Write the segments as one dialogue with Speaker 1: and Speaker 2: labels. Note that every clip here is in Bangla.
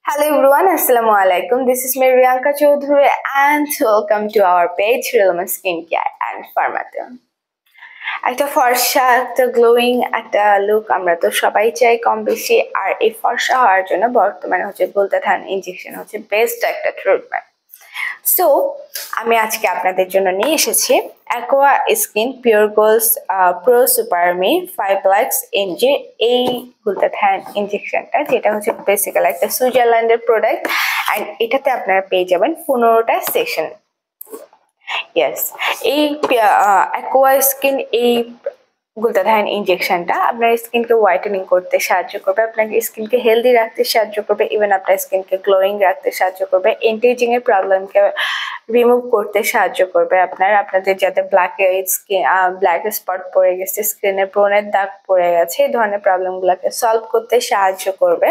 Speaker 1: Hello everyone, Assalamu alaikum. This is me Riyanka Chaudhary and welcome to our page Rilma Skincare and Pharmaton. একটা ফর্সা একটা গ্লোয়িং একটা লুক আমরা তো সবাই চাই কম বেশি, আর এই ফর্সা হওয়ার জন্য বর্তমানে হচ্ছে গ্লুটাথাইন ইনজেকশন হচ্ছে বেস্ট একটা ট্রিটমেন্ট। সো আমি আজকে আপনাদের জন্য নিয়ে এসেছি aqua skin pure golds pro সুপারমি 5 mg এই গ্লুটাথাইন ইনজেকশনটা, যেটা হচ্ছে বেসিক্যালি একটা সুইজারল্যান্ডের প্রোডাক্ট অ্যান্ড এটাতে আপনারা পেয়ে যাবেন 15টা সেশন। ইয়েস, এই অ্যাকোয়া স্কিন এই গ্লুটাথাইন ইনজেকশনটা আপনার স্কিনকে হোয়াইটেনিং করতে সাহায্য করবে, আপনার স্কিনকে হেলদি রাখতে সাহায্য করবে, ইভেন আপনার স্কিনকে গ্লোয়িং রাখতে সাহায্য করবে, এন্টিএজিং এর প্রবলেমকে রিমুভ করতে সাহায্য করবে, আপনাদের যাতে ব্ল্যাক স্পট পড়ে গেছে, স্কিনের ব্রণের দাগ পড়ে গেছে, এই ধরনের প্রবলেমগুলোকে সলভ করতে সাহায্য করবে,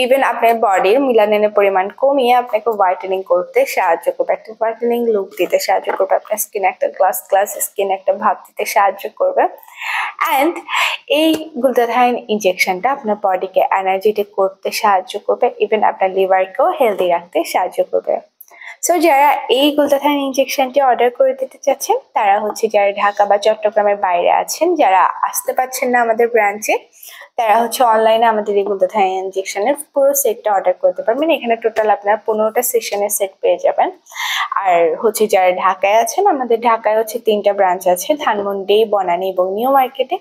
Speaker 1: ইভেন আপনার বডির মিলানিনের পরিমাণ কমিয়ে আপনাকে হোয়াইটেনিং করতে সাহায্য করবে, একটা হোয়াইটেনিং লুক দিতে সাহায্য করবে, আপনার স্কিন একটা গ্লাস স্কিন একটা ভাব দিতে সাহায্য করবে। অ্যান্ড এই গ্লুটাথাইন ইনজেকশনটা আপনার বডিকে এনার্জেটিক করতে সাহায্য করবে, ইভেন আপনার লিভারকেও হেলদি রাখতে সাহায্য করবে। সো যারা এই গ্লুটাথাইন ইনজেকশনটি অর্ডার করে দিতে চাচ্ছেন তারা হচ্ছে যারা ঢাকা বা চট্টগ্রামের বাইরে আছেন, যারা আসতে পারছেন না আমাদের ব্রাঞ্চে, তারা হচ্ছে অনলাইনে আমাদের এই গ্লুটাথাইন ইনজেকশনের পুরো সেটটা অর্ডার করতে পারবেন। এখানে টোটাল আপনার 15টা সেশনের সেট পেয়ে যাবেন। আর হচ্ছে যারা ঢাকায় আছেন, আমাদের ঢাকায় হচ্ছে 3টা ব্রাঞ্চ আছে, ধানমন্ডি, বনানী এবং নিউ মার্কেটে।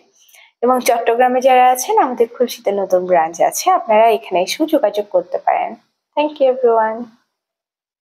Speaker 1: এবং চট্টগ্রামে যারা আছেন, আমাদের খুলশীতে নতুন ব্রাঞ্চ আছে, আপনারা এখানে এসেও যোগাযোগ করতে পারেন। Thank you everyone.